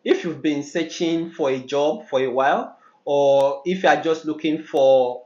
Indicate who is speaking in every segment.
Speaker 1: If you've been searching for a job for a while, or if you are just looking for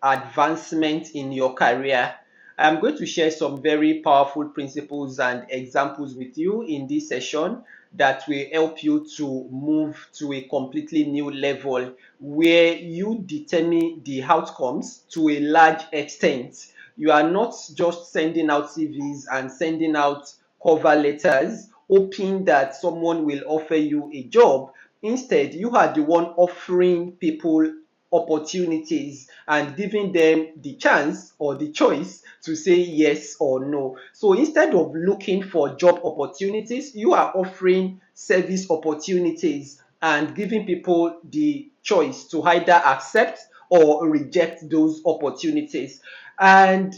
Speaker 1: advancement in your career, I'm going to share some very powerful principles and examples with you in this session that will help you to move to a completely new level where you determine the outcomes to a large extent. You are not just sending out CVs and sending out cover letters hoping that someone will offer you a job. Instead, you are the one offering people opportunities and giving them the chance or the choice to say yes or no. So instead of looking for job opportunities, you are offering service opportunities and giving people the choice to either accept or reject those opportunities. And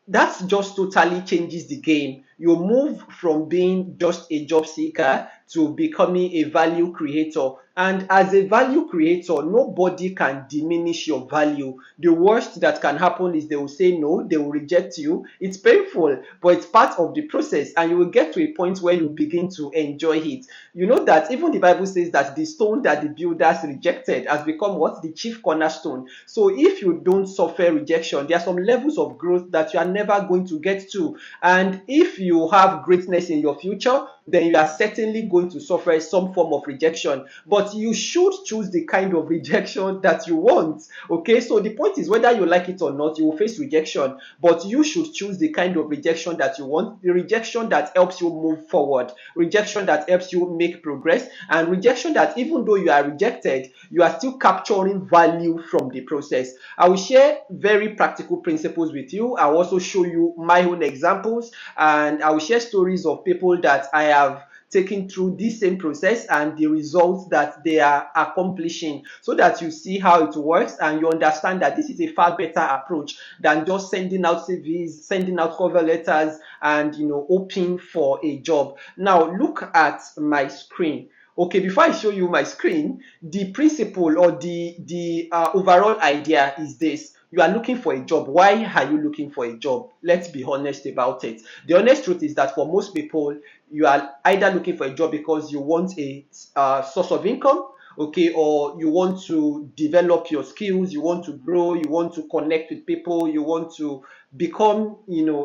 Speaker 1: that just totally changes the game. You move from being just a job seeker to becoming a value creator. And as a value creator, nobody can diminish your value. The worst that can happen is they will say no, they will reject you. It's painful, but it's part of the process, and you will get to a point where you begin to enjoy it. You know that even the Bible says that the stone that the builders rejected has become what? The chief cornerstone. So if you don't suffer rejection, there are some levels of growth that you are never going to get to. And if you have greatness in your future, then you are certainly going to suffer some form of rejection. But you should choose the kind of rejection that you want. Okay, so the point is whether you like it or not, you will face rejection, but you should choose the kind of rejection that you want, the rejection that helps you move forward, rejection that helps you make progress, and rejection that even though you are rejected, you are still capturing value from the process. I will share very practical principles with you. I will also show you my own examples, and I will share stories of people that I have taken through this same process and the results that they are accomplishing, so that you see how it works and you understand that this is a far better approach than just sending out CVs, sending out cover letters, and hoping for a job. Now look at my screen. Okay, before I show you my screen, the principle or the overall idea is this. You are looking for a job. Why are you looking for a job? Let's be honest about it. The honest truth is that for most people, you are either looking for a job because you want a source of income, okay, or you want to develop your skills, you want to grow, you want to connect with people, you want to become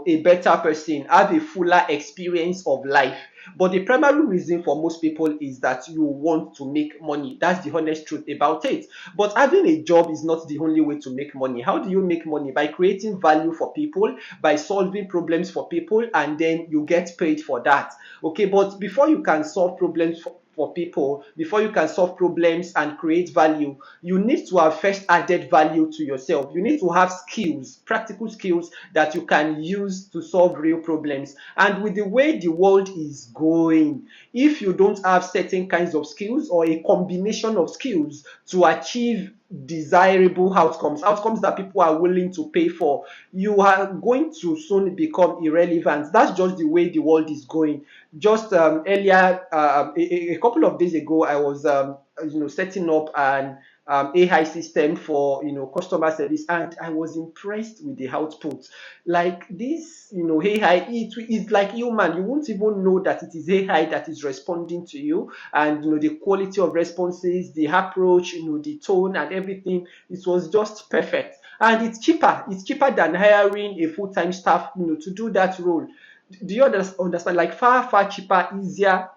Speaker 1: a better person, have a fuller experience of life. But the primary reason for most people is that you want to make money. That's the honest truth about it. But having a job is not the only way to make money. How do you make money? By creating value for people, by solving problems for people, and then you get paid for that. Okay, but before you can solve problems for people, before you can solve problems and create value, you need to have first added value to yourself. You need to have skills, practical skills that you can use to solve real problems. And with the way the world is going, if you don't have certain kinds of skills or a combination of skills to achieve desirable outcomes that people are willing to pay for, you are going to soon become irrelevant. That's just the way the world is going. Just earlier, a couple of days ago, I was setting up an AI system for customer service, and I was impressed with the output. Like this, AI, it's like human. You won't even know that it is AI that is responding to you, and the quality of responses, the approach, the tone and everything. It was just perfect, and it's cheaper. It's cheaper than hiring a full-time staff, to do that role. Do you understand? Like far cheaper, easier,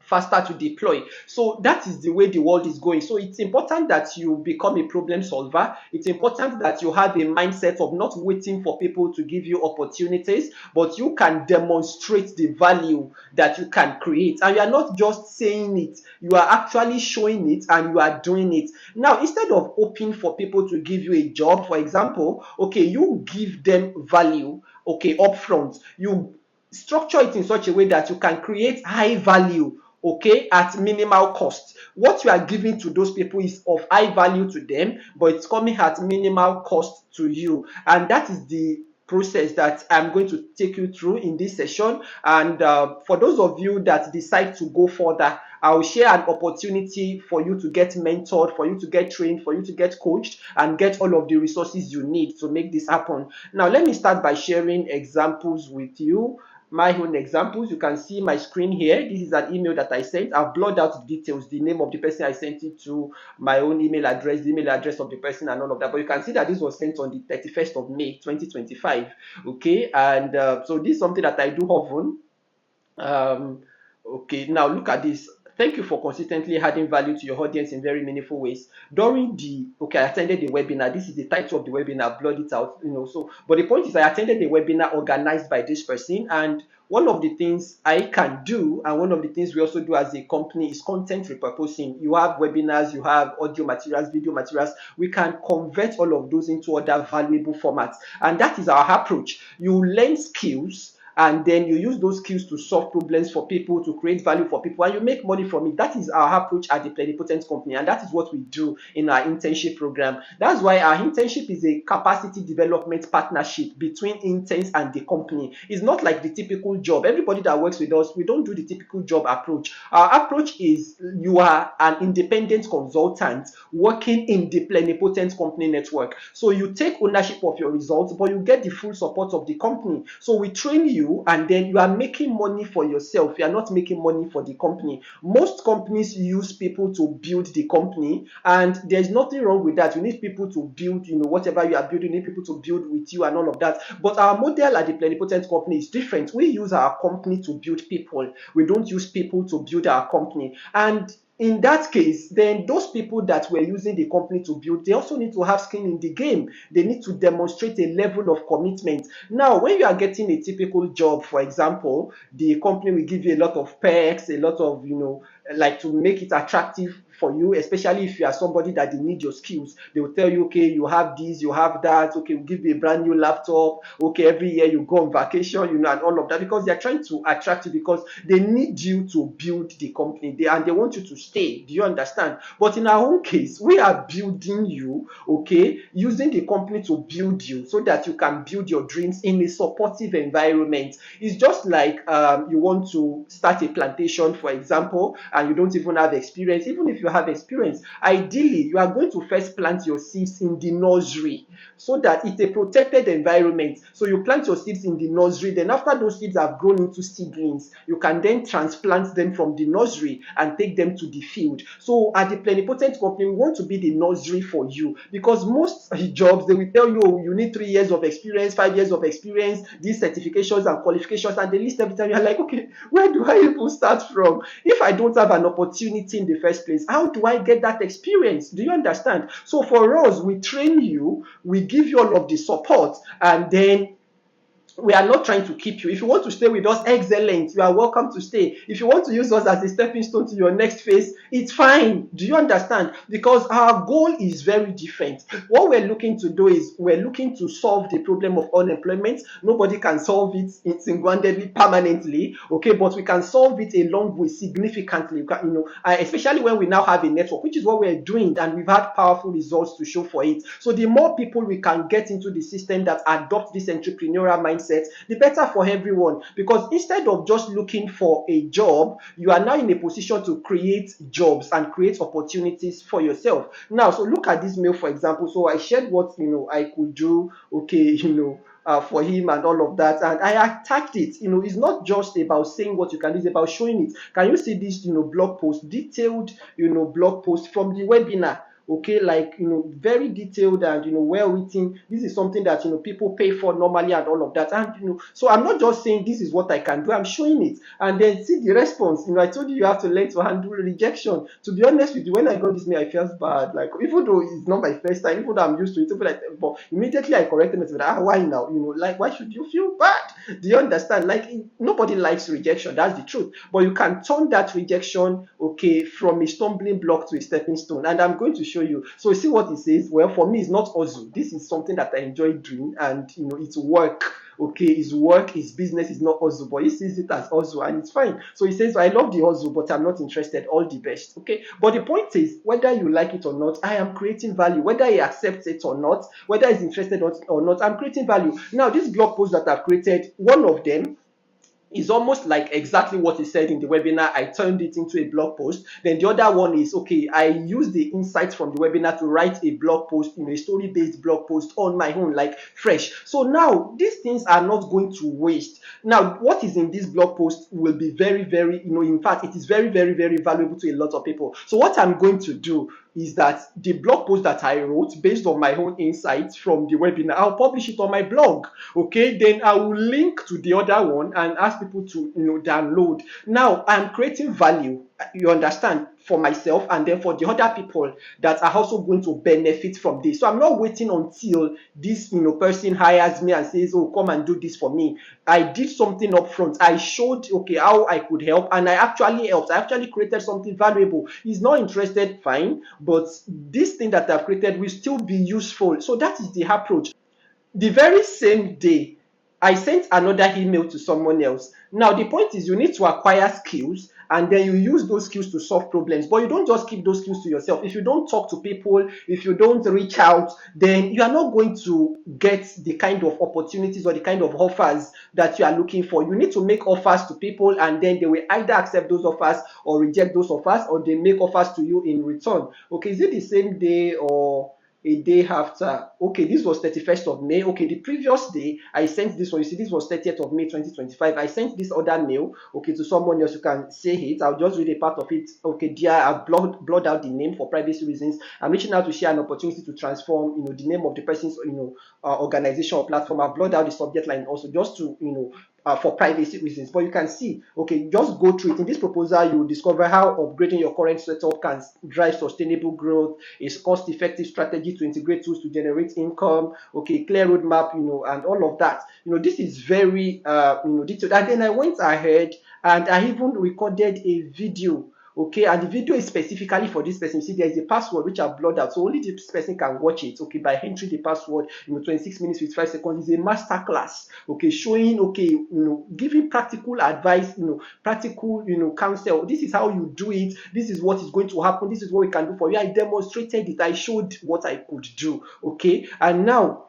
Speaker 1: faster to deploy. So that is the way the world is going. So it's important that you become a problem solver. It's important that you have a mindset of not waiting for people to give you opportunities, but you can demonstrate the value that you can create. And you are not just saying it, you are actually showing it and you are doing it. Now, instead of hoping for people to give you a job, for example, okay, you give them value, okay, upfront. You structure it in such a way that you can create high value, okay, at minimal cost. What you are giving to those people is of high value to them, but it's coming at minimal cost to you. And that is the process that I'm going to take you through in this session. And for those of you that decide to go further, I'll share an opportunity for you to get mentored, for you to get trained, for you to get coached, and get all of the resources you need to make this happen. Now, let me start by sharing examples with you. my own examples. You can see my screen here. This is an email that I sent. I've blurred out the details, the name of the person I sent it to, my own email address, the email address of the person, and all of that. But you can see that this was sent on the 31st of May 2025. Okay, and so this is something that I do often. Okay, now look at this. Thank you for consistently adding value to your audience in very meaningful ways. During the, okay, I attended the webinar. This is the title of the webinar, blurred it out, so, but the point is I attended the webinar organized by this person, and one of the things I can do, and one of the things we also do as a company, is content repurposing. You have webinars, you have audio materials, video materials. We can convert all of those into other valuable formats, and that is our approach. You learn skills, and then you use those skills to solve problems for people, to create value for people, and you make money from it. That is our approach at the Plenipotent Company, and that is what we do in our internship program. That's why our internship is a capacity development partnership between interns and the company. It's not like the typical job. Everybody that works with us, we don't do the typical job approach. Our approach is you are an independent consultant working in the Plenipotent Company network. So you take ownership of your results, but you get the full support of the company. So we train you, and then you are making money for yourself. You are not making money for the company. Most companies use people to build the company, and there's nothing wrong with that. You need people to build, whatever you are building, you need people to build with you and all of that. But our model at the Plenipotent Company is different. We use our company to build people. We don't use people to build our company. And in that case, then those people that were using the company to build, they also need to have skin in the game. They need to demonstrate a level of commitment. Now, when you are getting a typical job, for example, the company will give you a lot of perks, a lot of, like to make it attractive for you, especially if you are somebody that they need your skills. They will tell you, okay, you have this, you have that, okay, we'll give you a brand new laptop, okay, every year you go on vacation, and all of that, because they're trying to attract you, because they need you to build the company, and they want you to stay. Do you understand? But in our own case, we are building you, okay, using the company to build you so that you can build your dreams in a supportive environment. It's just like you want to start a plantation, for example, and you don't even have experience. Even if you have experience, ideally you are going to first plant your seeds in the nursery, so that it's a protected environment. So you plant your seeds in the nursery, then after those seeds have grown into seedlings, you can then transplant them from the nursery and take them to the field. So at the Plenipotent Company, we want to be the nursery for you, because most jobs, they will tell you, oh, you need 3 years of experience, 5 years of experience, these certifications and qualifications, and they list every time. You're like, okay, where do I even start from? If I don't have an opportunity in the first place, how do I get that experience? Do you understand? So for us, we train you, we give you all of the support, and then we are not trying to keep you. If you want to stay with us, excellent, you are welcome to stay. If you want to use us as a stepping stone to your next phase, it's fine. Do you understand? Because our goal is very different. What we're looking to do is we're looking to solve the problem of unemployment. Nobody can solve it single-handedly, permanently, okay, but we can solve it along with significantly, especially when we now have a network, which is what we're doing, and we've had powerful results to show for it. So the more people we can get into the system that adopt this entrepreneurial mindset, the better for everyone. Because instead of just looking for a job, you are now in a position to create jobs and create opportunities for yourself. Now, so look at this mail, for example. So I shared what I could do, okay, for him and all of that, and I attacked it. It's not just about saying what you can do, it's about showing it. Can you see this blog post, detailed blog post from the webinar? Okay, like very detailed and well written. This is something that people pay for normally and all of that. And so I'm not just saying this is what I can do, I'm showing it. And then see the response. I told you have to learn to handle rejection. To be honest with you, when I got this mail, I felt bad. Like, even though it's not my first time, even though I'm used to it, but immediately I corrected myself. Why now? Like, why should you feel bad? Do you understand? Like, nobody likes rejection, that's the truth. But you can turn that rejection, okay, from a stumbling block to a stepping stone. And I'm going to show you. So see what it says. Well, for me, it's not hustle. This is something that I enjoy doing, and it's work. Okay, it's work, it's business, it's not hustle, but he sees it as hustle, and it's fine. So he says, I love the hustle, but I'm not interested. All the best. Okay, but the point is, whether you like it or not, I am creating value. Whether he accepts it or not, whether he's interested or not, I'm creating value. Now, this blog post that I've created, one of them, It's almost like exactly what he said in the webinar. I turned it into a blog post. Then the other one is, okay, I use the insights from the webinar to write a blog post, a story-based blog post on my own, like fresh. So now these things are not going to waste. Now, what is in this blog post will be very, very, in fact, it is very, very, very valuable to a lot of people. So what I'm going to do is that the blog post that I wrote based on my own insights from the webinar, I'll publish it on my blog. Okay, then I will link to the other one and ask people to download. Now I'm creating value, you understand, for myself and then for the other people that are also going to benefit from this. So I'm not waiting until this person hires me and says, oh, come and do this for me. I did something up front. I showed how I could help, and I actually helped. I actually created something valuable. He's not interested, fine, but this thing that I've created will still be useful. So that is the approach. The very same day, I sent another email to someone else. Now, the point is you need to acquire skills and then you use those skills to solve problems. But you don't just keep those skills to yourself. If you don't talk to people, if you don't reach out, then you are not going to get the kind of opportunities or the kind of offers that you are looking for. You need to make offers to people, and then they will either accept those offers or reject those offers, or they make offers to you in return. Okay, is it the same day or a day after? Okay, this was 31st of May. Okay, the previous day I sent this one. You see, this was 30th of May 2025. I sent this other mail, okay, to someone else. You can say it. I'll just read a part of it. Okay, dear, I've blurred out the name for privacy reasons. I'm reaching out to share an opportunity to transform the name of the person's organization or platform. I've blurred out the subject line also, just to for privacy reasons. But you can see, okay, just go through it. In this proposal, you will discover how upgrading your current setup can drive sustainable growth, a cost-effective strategy to integrate tools to generate income, okay, clear roadmap, and all of that. This is very detailed. And then I went ahead and I even recorded a video. Okay, and the video is specifically for this person. You see, there is a password which I've blurred out, so only this person can watch it. Okay, by entering the password, 26 minutes with 5 seconds. Is a masterclass. Okay, showing, okay, giving practical advice, practical, counsel. This is how you do it. This is what is going to happen. This is what we can do for you. I demonstrated it. I showed what I could do. Okay, and now,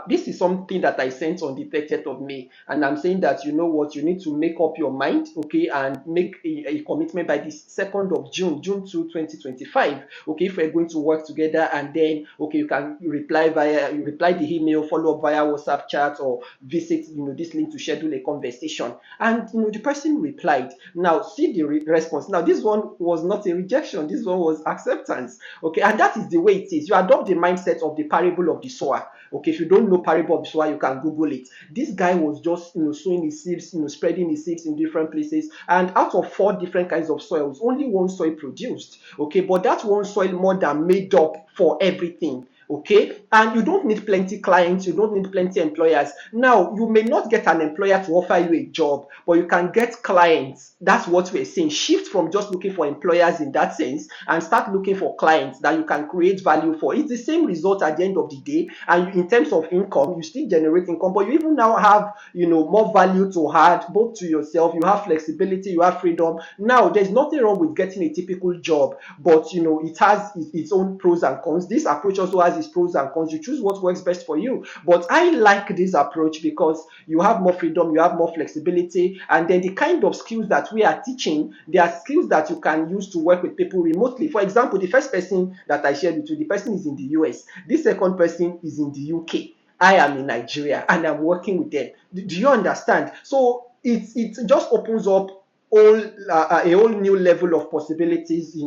Speaker 1: this is something that I sent on the 30th of May, and I'm saying that you know what, you need to make up your mind, okay, and make a commitment by the 2nd of June 2, 2025, okay, if we're going to work together. And then, okay, you can reply the email, follow up via WhatsApp chat, or visit this link to schedule a conversation. And the person replied. Now see the response. Now this one was not a rejection, this one was acceptance. Okay, and that is the way it is. You adopt the mindset of the parable of the sower. Okay, if you don't know parable of the sower, you can Google it. This guy was just sowing his seeds, spreading his seeds in different places, and out of 4 different kinds of soils, only one soil produced. Okay, but that one soil more than made up for everything. Okay, and you don't need plenty clients, you don't need plenty employers. Now, you may not get an employer to offer you a job, but you can get clients. That's what we're saying. Shift from just looking for employers in that sense and start looking for clients that you can create value for. It's the same result at the end of the day, and in terms of income, you still generate income, but you even now have more value to add both to yourself. You have flexibility, you have freedom. Now, there's nothing wrong with getting a typical job, but it has its own pros and cons. This approach also has its pros and cons. You choose what works best for you. But I like this approach because you have more freedom, you have more flexibility, and then the kind of skills that we are teaching, they are skills that you can use to work with people remotely. For example, the first person that I shared with you, the person is in the US. This second person is in the UK. I am in Nigeria and I'm working with them. Do you understand? So it just opens up a whole new level of possibilities,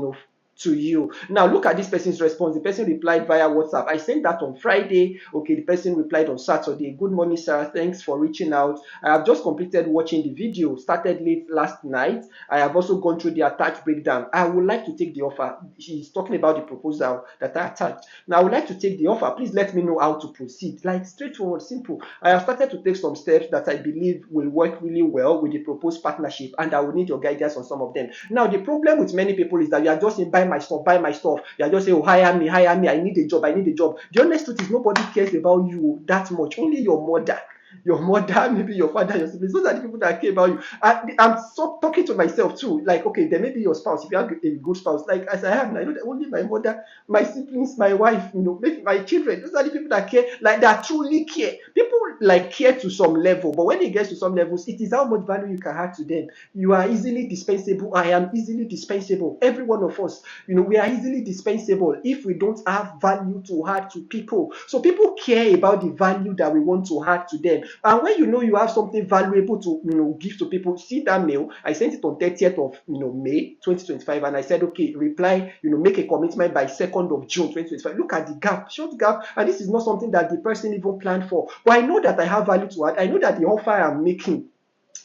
Speaker 1: to you. Now look at this person's response. The person replied via WhatsApp. I sent that on Friday. Okay, the person replied on Saturday. Good morning, sir. Thanks for reaching out. I have just completed watching the video. Started late last night. I have also gone through the attached breakdown. I would like to take the offer. She's talking about the proposal that I attached. Now I would like to take the offer. Please let me know how to proceed. Like, straightforward, simple. I have started to take some steps that I believe will work really well with the proposed partnership, and I will need your guidance on some of them. Now the problem with many people is that you are just saying, buy my stuff. You are just saying, oh, hire me, I need a job. The honest truth is nobody cares about you that much. Only your mother. your mother, maybe your father, your siblings. Those are the people that care about you. I'm so talking to myself too. Like, okay, there may be your spouse. If you have a good spouse, like as I am, I know that only my mother, my siblings, my wife, maybe my children. Those are the people that care, like that truly care. People like care to some level, but when it gets to some levels, it is how much value you can add to them. You are easily dispensable. I am easily dispensable. Every one of us, we are easily dispensable if we don't have value to add to people. So people care about the value that we want to add to them. And when you have something valuable to give to people, see that mail. I sent it on 30th of May 2025, and I said, okay, reply, make a commitment by 2nd of June 2025. Look at the gap, short gap, and this is not something that the person even planned for. But I know that I have value to add. I know that the offer I'm making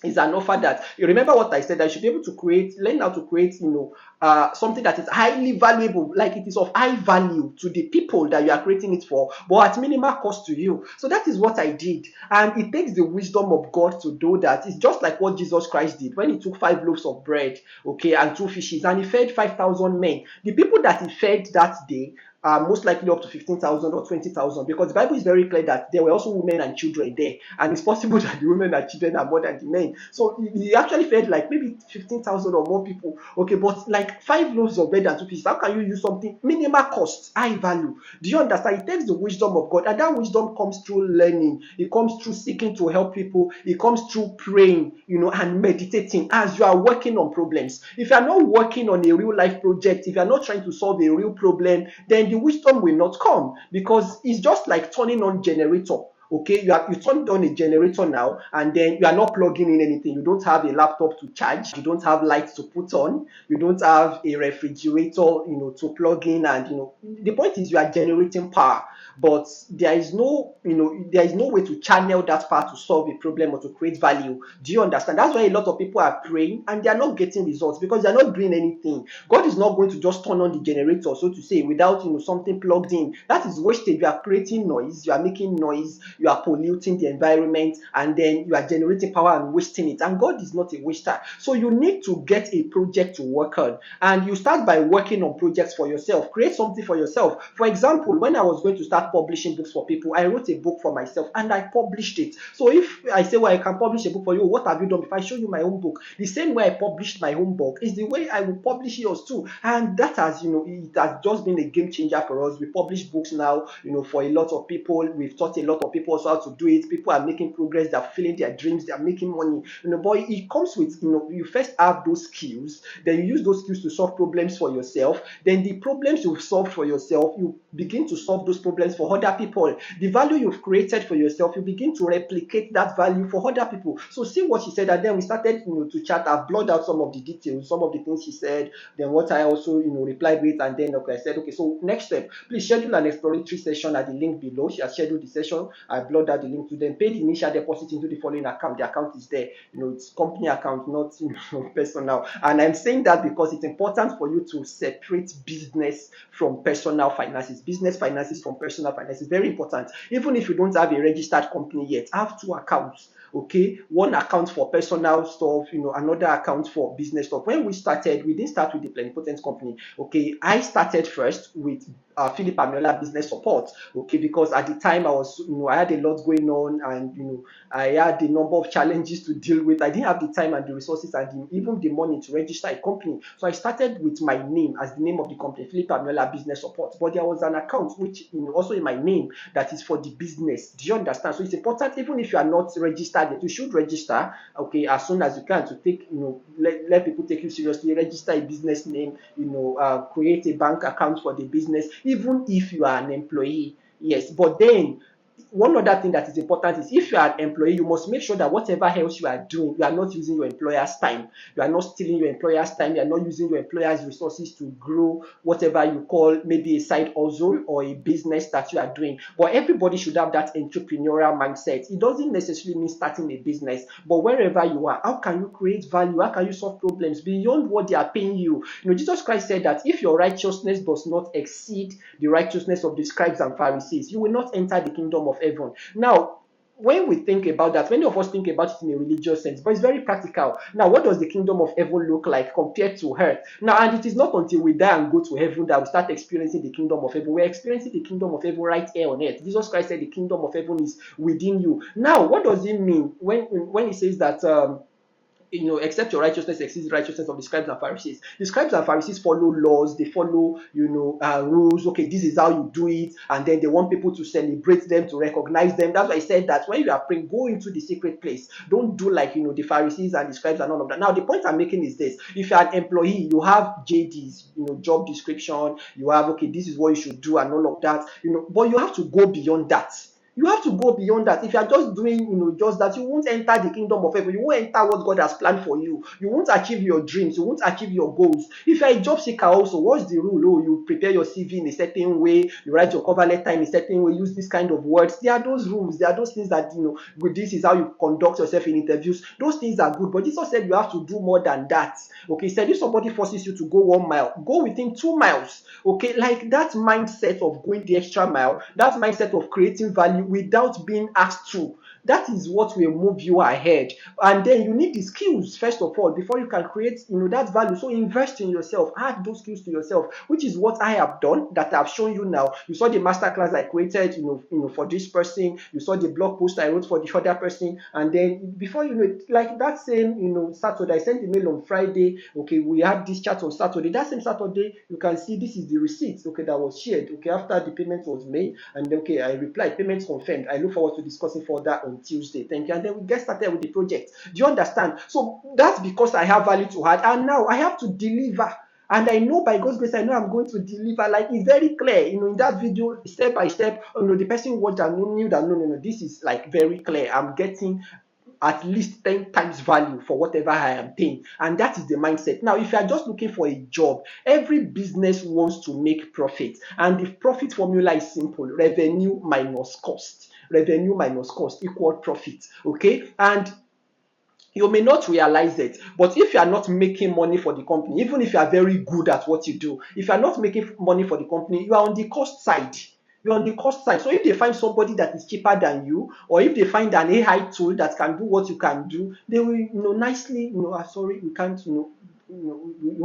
Speaker 1: is an offer that you remember what I said. I should be able to learn how to create, something that is highly valuable, like it is of high value to the people that you are creating it for, but at minimal cost to you. So that is what I did, and it takes the wisdom of God to do that. It's just like what Jesus Christ did when he took 5 loaves of bread, okay, and 2 fishes, and he fed 5,000 men. The people that he fed that day are most likely up to 15,000 or 20,000, because the Bible is very clear that there were also women and children there, and it's possible that the women and children are more than the men. So he actually fed like maybe 15,000 or more people. Okay, but like 5 loaves of bread and 2 fishes, how can you use something minimal cost, high value? Do you understand? It takes the wisdom of God, and that wisdom comes through learning. It comes through seeking to help people. It comes through praying, and meditating as you are working on problems. If you are not working on a real life project, if you are not trying to solve a real problem, then the wisdom will not come, because it's just like turning on generator. Okay, you turned on a generator now, and then you are not plugging in anything. You don't have a laptop to charge, you don't have lights to put on, you don't have a refrigerator to plug in, and the point is you are generating power, but there is no way to channel that power to solve a problem or to create value. Do you understand? That's why a lot of people are praying and they are not getting results, because they are not doing anything. God is not going to just turn on the generator, so to say, without something plugged in. That is wasted. You are creating noise, you are making noise, you are polluting the environment, and then you are generating power and wasting it. And God is not a waster. So you need to get a project to work on, and you start by working on projects for yourself. Create something for yourself. For example, when I was going to start publishing books for people, I wrote a book for myself and I published it. So if I say, well, I can publish a book for you, what have you done? If I show you my own book, the same way I published my own book is the way I will publish yours too. And that has, it has just been a game changer for us. We publish books now, for a lot of people. We've taught a lot of people also how to do it. People are making progress, they're fulfilling their dreams, they're making money. But it comes with, you first have those skills, then you use those skills to solve problems for yourself. Then the problems you've solved for yourself, you begin to solve those problems for other people. The value you've created for yourself, you begin to replicate that value for other people. So see what she said, and then we started to chat. I've blurred out some of the details, some of the things she said, then what I also replied with, and then I said, okay, so next step, please schedule an exploratory session at the link below. She has scheduled the session. I blurred out the link to them. Pay the initial deposit into the following account. The account is there. It's company account, not personal. And I'm saying that because it's important for you to separate business from personal finances. Business finances from personal finances. Very important. Even if you don't have a registered company yet, have 2 accounts. Okay, one account for personal stuff, another account for business stuff. When we started, we didn't start with the plenipotent company. Okay, I started first with Philip Amiola Business Support. Okay, because at the time I was, I had a lot going on, and I had a number of challenges to deal with. I didn't have the time and the resources and even the money to register a company. So I started with my name as the name of the company, Philip Amiola Business Support. But there was an account which also in my name that is for the business. Do you understand? So it's important, even if you are not registered yet, you should register. Okay, as soon as you can, to take, let people take you seriously. Register a business name. Create a bank account for the business, even if you are an employee. Yes, but then one other thing that is important is, if you are an employee, you must make sure that whatever else you are doing, you are not using your employer's time. You are not stealing your employer's time. You are not using your employer's resources to grow whatever you call maybe a side hustle or a business that you are doing. But everybody should have that entrepreneurial mindset. It doesn't necessarily mean starting a business, but wherever you are, how can you create value? How can you solve problems beyond what they are paying you? Jesus Christ said that if your righteousness does not exceed the righteousness of the scribes and Pharisees, you will not enter the kingdom of heaven. Now, when we think about that, many of us think about it in a religious sense, but it's very practical. Now, what does the kingdom of heaven look like compared to earth? Now, and it is not until we die and go to heaven that we start experiencing the kingdom of heaven. We're experiencing the kingdom of heaven right here on earth. Jesus Christ said the kingdom of heaven is within you. Now, what does it mean when he says that except your righteousness exceeds the righteousness of the scribes and Pharisees. The scribes and Pharisees follow laws, they follow, rules. Okay, this is how you do it, and then they want people to celebrate them, to recognize them. That's why I said that when you are praying, go into the secret place. Don't do like, the Pharisees and the scribes and all of that. Now, the point I'm making is this: if you're an employee, you have JDs, job description, you have, okay, this is what you should do and all of that, but you have to go beyond that. You have to go beyond that. If you are just doing, just that, you won't enter the kingdom of heaven. You won't enter what God has planned for you. You won't achieve your dreams. You won't achieve your goals. If you're a job seeker also, what's the rule? Oh, you prepare your CV in a certain way. You write your cover letter in a certain way. Use this kind of words. There are those rules. There are those things that, this is how you conduct yourself in interviews. Those things are good. But Jesus said you have to do more than that. Okay, he said if somebody forces you to go 1 mile, go within 2 miles. Okay, like that mindset of going the extra mile, that mindset of creating value without being asked to, that is what will move you ahead. And then you need the skills first of all before you can create that value. So invest in yourself, add those skills to yourself, which is what I have done, that I've shown you now. You saw the masterclass I created for this person. You saw the blog post I wrote for the other person, and then before you know it, like that same Saturday, I sent the mail on Friday. Okay, we had this chat on Saturday. That same Saturday, you can see this is the receipt, okay, that was shared, okay, after the payment was made. And okay, I replied, payment confirmed. I look forward to discussing further on Tuesday. Thank you. And then we get started with the project. Do you understand? So that's because I have value to add, and now I have to deliver. And I know by God's grace, I know I'm going to deliver. Like, it's very clear, in that video, step by step, the person watched and knew that no, this is like very clear. I'm getting at least 10 times value for whatever I am paying. And that is the mindset. Now, if you are just looking for a job, every business wants to make profit. And the profit formula is simple: revenue minus cost. Revenue minus cost equal profit. Okay? And you may not realize it, but if you are not making money for the company, even if you are very good at what you do, if you are not making money for the company, you are on the cost side. You're on the cost side. So if they find somebody that is cheaper than you, or if they find an AI tool that can do what you can do, they will, nicely, sorry, we can't, you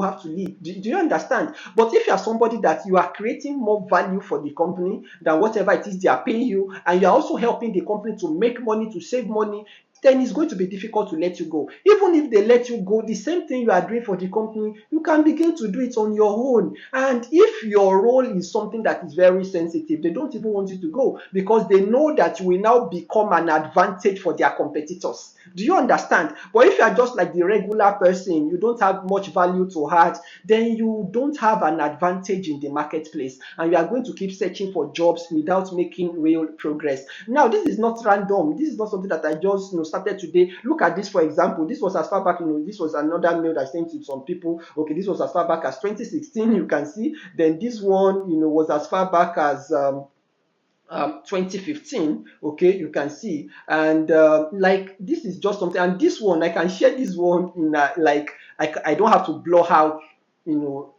Speaker 1: have to leave. Do you understand? But if you are somebody that you are creating more value for the company than whatever it is they are paying you, and you are also helping the company to make money, to save money, then it's going to be difficult to let you go. Even if they let you go, the same thing you are doing for the company, you can begin to do it on your own. And if your role is something that is very sensitive, they don't even want you to go, because they know that you will now become an advantage for their competitors. Do you understand? But if you are just like the regular person, you don't have much value to add, then you don't have an advantage in the marketplace, and you are going to keep searching for jobs without making real progress. Now, this is not random. This is not something that I just started today. Look at this, for example. This was as far back, this was another mail that I sent to some people. Okay, this was as far back as 2016, you can see. Then this one, was as far back as 2015. Okay, you can see. And like, this is just something. And this one, I can share this one in like, I don't have to blow out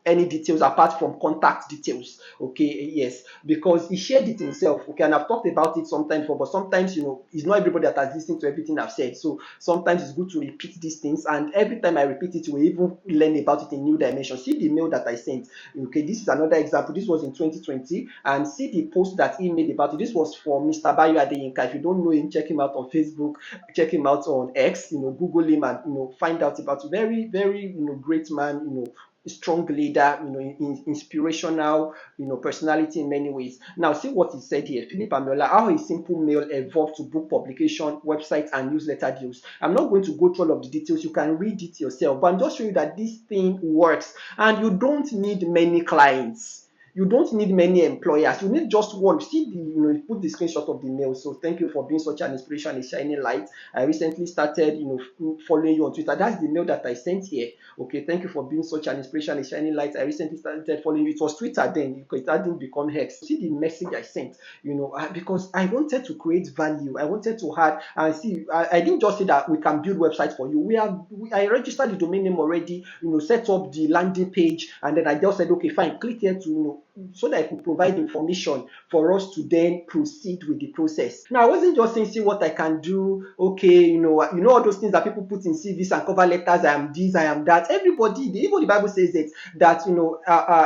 Speaker 1: any details apart from contact details. Okay, yes, because he shared it himself. Okay, and I've talked about it sometimes before, but sometimes it's not everybody that has listened to everything I've said. So sometimes it's good to repeat these things, and every time I repeat it, we even learn about it in new dimensions. See the mail that I sent. Okay, this is another example. This was in 2020, and see the post that he made about it. This was for Mr. Bayo Adeyinka. If you don't know him, check him out on Facebook, check him out on X. Google him and find out about. Very, very great man. Strong leader, inspirational, personality in many ways. Now, see what he said here. Philip Amiola, how a simple mail evolved to book publication, websites, and newsletter deals. I'm not going to go through all of the details. You can read it yourself, but I'm just showing you that this thing works, and you don't need many clients. You don't need many employers. You need just one. See the, put the screenshot of the mail. So thank you for being such an inspiration, a shining light. I recently started, following you on Twitter. That's the mail that I sent here. Okay, thank you for being such an inspiration, a shining light. I recently started following you. It was Twitter then, because it hadn't become X. See the message I sent, because I wanted to create value. I wanted to add, and see, I didn't just say that we can build websites for you. I registered the domain name already, set up the landing page, and then I just said, okay, fine, click here to, so that I could provide information for us to then proceed with the process. Now, I wasn't just saying, see what I can do. Okay, all those things that people put in CVs and cover letters. I am this, I am that. Everybody, even the Bible says it that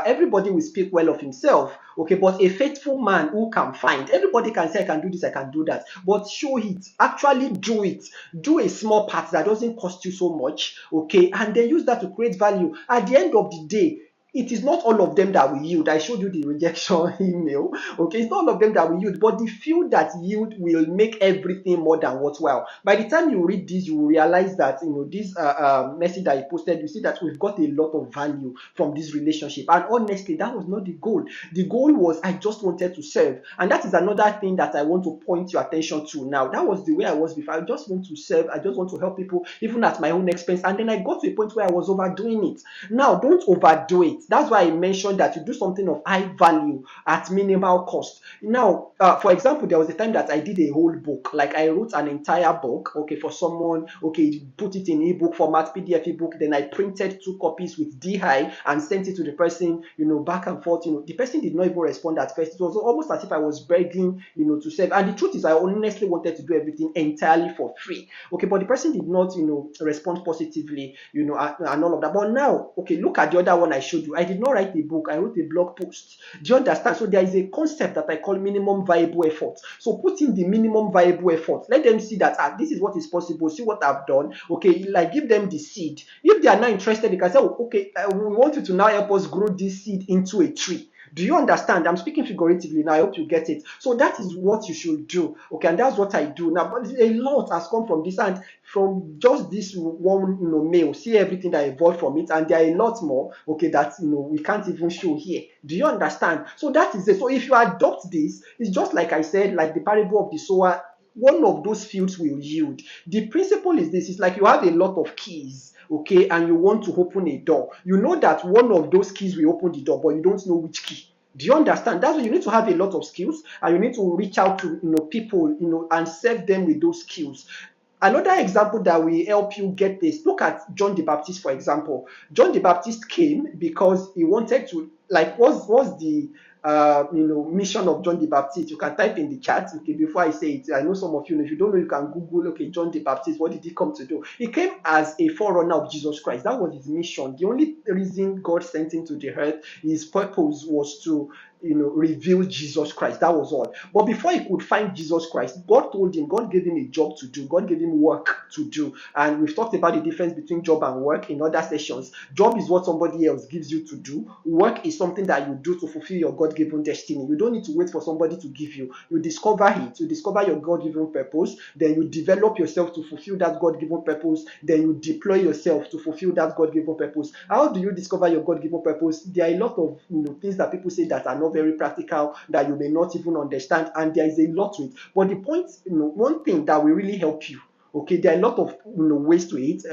Speaker 1: everybody will speak well of himself. Okay, but a faithful man who can find. Everybody can say, I can do this, I can do that. But show it. Actually do it. Do a small part that doesn't cost you so much. Okay, and then use that to create value. At the end of the day, it is not all of them that will yield. I showed you the rejection email. Okay, it's not all of them that will yield, but the few that yield will make everything more than worthwhile. By the time you read this, you will realize that this message that he posted, you see that we've got a lot of value from this relationship. And honestly, that was not the goal. The goal was I just wanted to serve, and that is another thing that I want to point your attention to now. That was the way I was before. I just want to serve. I just want to help people, even at my own expense. And then I got to a point where I was overdoing it. Now, don't overdo it. That's why I mentioned that you do something of high value at minimal cost. Now, for example, there was a time that I did a whole book. Like I wrote an entire book, okay, for someone, okay, put it in ebook format, PDF ebook. Then I printed 2 copies with DI and sent it to the person, back and forth. The person did not even respond at first. It was almost as if I was begging, to serve. And the truth is, I honestly wanted to do everything entirely for free. Okay, but the person did not, respond positively, and all of that. But now, okay, look at the other one I showed you. I did not write a book. I wrote a blog post. Do you understand? So there is a concept that I call minimum viable effort. So put in the minimum viable effort. Let them see that this is what is possible. See what I've done. Okay, like give them the seed. If they are not interested, they can say, okay, we want you to now help us grow this seed into a tree. Do you understand? I'm speaking figuratively now. I hope you get it. So that is what you should do. Okay, and that's what I do now. But a lot has come from this, and from just this one, mail. See everything that evolved from it, and there are a lot more. Okay, that we can't even show here. Do you understand? So that is it. So if you adopt this, it's just like I said, like the parable of the sower. One of those fields will yield. The principle is this: it's like you have a lot of keys, okay, and you want to open a door. You know that one of those keys will open the door, but you don't know which key. Do you understand? That's why you need to have a lot of skills, and you need to reach out to people, and serve them with those skills. Another example that will help you get this, look at John the Baptist, for example. John the Baptist came because he wanted to, like, what's the mission of John the Baptist? You can type in the chat, okay, before I say it. I know some of you know. If you don't know, you can Google, okay, John the Baptist, what did he come to do? He came as a forerunner of Jesus Christ. That was his mission. The only reason God sent him to the earth, his purpose was to reveal Jesus Christ. That was all. But before he could find Jesus Christ, God told him, God gave him a job to do. God gave him work to do. And we've talked about the difference between job and work in other sessions. Job is what somebody else gives you to do. Work is something that you do to fulfill your God-given destiny. You don't need to wait for somebody to give you. You discover it. You discover your God-given purpose. Then you develop yourself to fulfill that God-given purpose. Then you deploy yourself to fulfill that God-given purpose. How do you discover your God-given purpose? There are a lot of things that people say that are not very practical, that you may not even understand, and there is a lot to it. But the point, one thing that will really help you, okay, there are a lot of ways to it,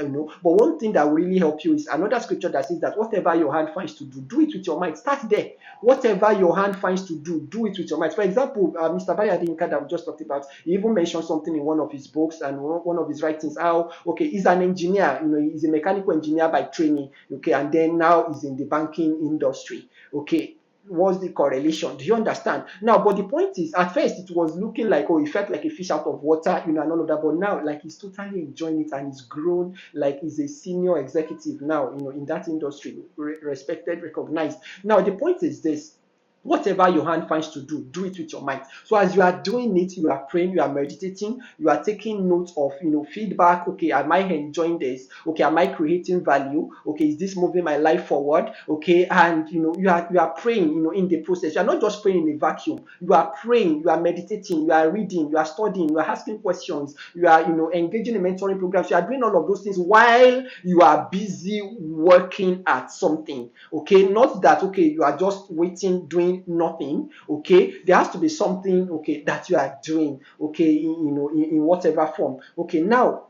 Speaker 1: but one thing that will really help you is another scripture that says that whatever your hand finds to do, do it with your mind. Start there. Whatever your hand finds to do, do it with your mind. For example, Mr. Bayadinka that we just talked about, he even mentioned something in one of his books and one of his writings, how, okay, he's an engineer, he's a mechanical engineer by training, okay, and then now he's in the banking industry, okay. What's the correlation? Do you understand? Now, but the point is, at first it was looking like, he felt like a fish out of water, and all of that. But now, like, he's totally enjoying it, and he's grown, like he's a senior executive now, in that industry, respected, recognized. Now, the point is this: whatever your hand finds to do, do it with your mind. So as you are doing it, you are praying, you are meditating, you are taking note of feedback. Okay, am I enjoying this? Okay, am I creating value? Okay, is this moving my life forward? Okay, and you are praying in the process. You are not just praying in a vacuum. You are praying, you are meditating, you are reading, you are studying, you are asking questions, you are engaging in mentoring programs. You are doing all of those things while you are busy working at something. Okay, not that you are just waiting, doing nothing. Okay, there has to be something that you are doing, in whatever form. Okay, now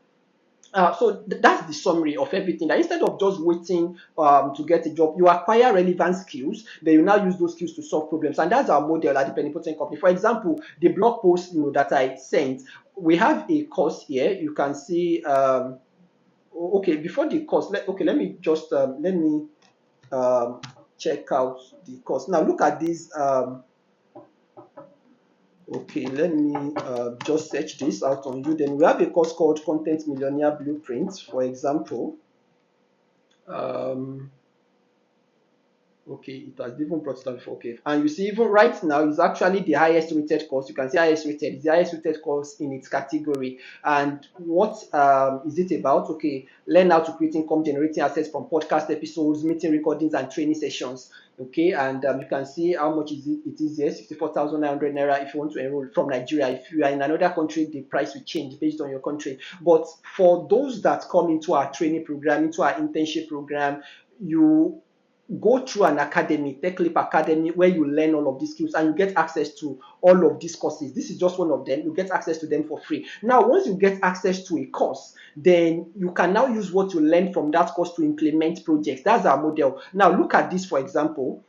Speaker 1: so that's the summary of everything. That instead of just waiting to get a job, you acquire relevant skills. Then you now use those skills to solve problems, and that's our model at the Penipotent Company. For example, the blog post that I sent, we have a course here. You can see. Okay, before the course, let me just check out the course. Now look at this. Okay, let me just search this out on Udemy. We have a course called Content Millionaire Blueprint, for example. Um, Okay, it has even brought it down before. Okay, and you see, even right now, it's actually the highest rated course. You can see highest rated. It's the highest rated course in its category. And what is it about? Okay, learn how to create income generating assets from podcast episodes, meeting recordings, and training sessions. Okay, and you can see how much is it? It is here, 64,900 naira if you want to enroll from Nigeria. If you are in another country, the price will change based on your country. But for those that come into our training program, into our internship program, you go through an academy, TechLeap Academy, where you learn all of these skills and you get access to all of these courses. This is just one of them. You get access to them for free. Now, once you get access to a course, then you can now use what you learn from that course to implement projects. That's our model. Now, look at this, for example.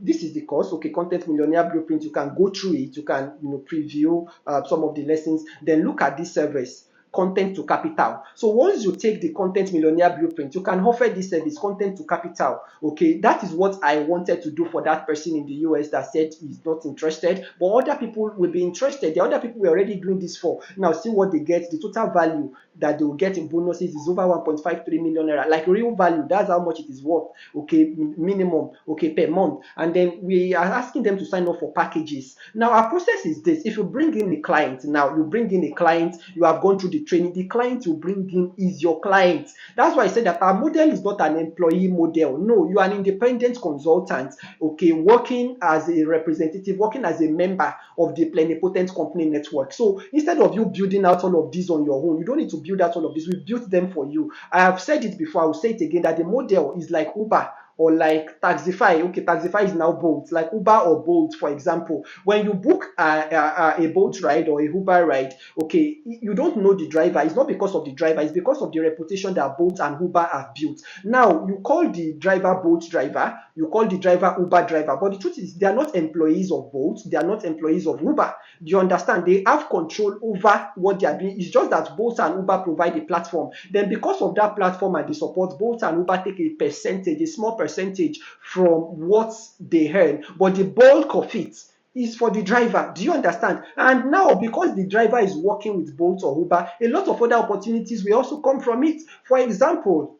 Speaker 1: This is the course, okay, Content Millionaire Blueprint. You can go through it. You can, preview some of the lessons. Then look at this service, content to capital. So once you take the Content Millionaire Blueprint, you can offer this service, content to capital. Okay, that is what I wanted to do for that person in the US that said he's not interested, but other people will be interested. The other people we're already doing this for. Now see what they get. The total value that they will get in bonuses is over 1.53 million naira. Like real value, that's how much it is worth. Okay, minimum, okay, per month. And then we are asking them to sign up for packages. Now our process is this: if you bring in a client, now you bring in a client, you have gone through the training, the client you bring in is your client. That's why I said that our model is not an employee model. No, you are an independent consultant, okay, working as a representative, working as a member of the plenipotent company network. So instead of you building out all of these on your own, you don't need to build out all of this. We built them for you. I have said it before, I will say it again, that the model is like Uber or like Taxify. Okay, Taxify is now Bolt, like Uber or Bolt, for example. When you book a Bolt ride or a Uber ride, okay, you don't know the driver. It's not because of the driver, it's because of the reputation that Bolt and Uber have built. Now, you call the driver Bolt driver, you call the driver Uber driver, but the truth is they are not employees of Bolt, they are not employees of Uber. Do you understand? They have control over what they are doing. It's just that Bolt and Uber provide a platform. Then because of that platform and the support, Bolt and Uber take a percentage, a small percentage from what they earn, but the bulk of it is for the driver. Do you understand? And now, because the driver is working with Bolt or Uber, a lot of other opportunities will also come from it. For example,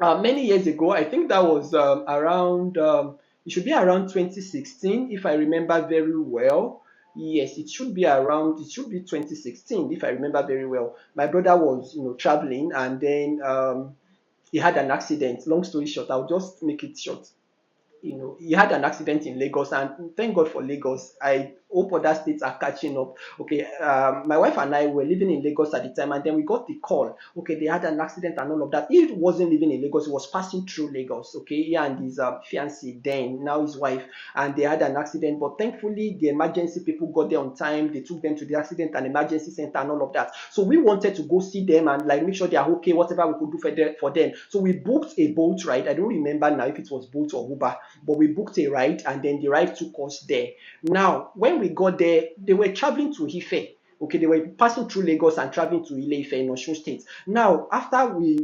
Speaker 1: many years ago, I think that was around, it should be around 2016, if I remember very well. Yes, it should be 2016, if I remember very well. My brother was, traveling, and then he had an accident. Long story short, I'll just make it short. He had an accident in Lagos, and thank God for Lagos. I hope other states are catching up. Okay, my wife and I were living in Lagos at the time, and then we got the call. Okay, they had an accident and all of that. He wasn't living in Lagos; he was passing through Lagos. Okay, he and his fiancée, then now his wife, and they had an accident. But thankfully, the emergency people got there on time. They took them to the accident and emergency center and all of that. So we wanted to go see them and like make sure they are okay, whatever we could do for them. So we booked a Bolt ride. I don't remember now if it was Bolt or Uber, but we booked a ride, and then the ride took us there. Now, when we got there, they were traveling to Ife. Okay, they were passing through Lagos and traveling to Ile-Ife in Osun State. Now, after we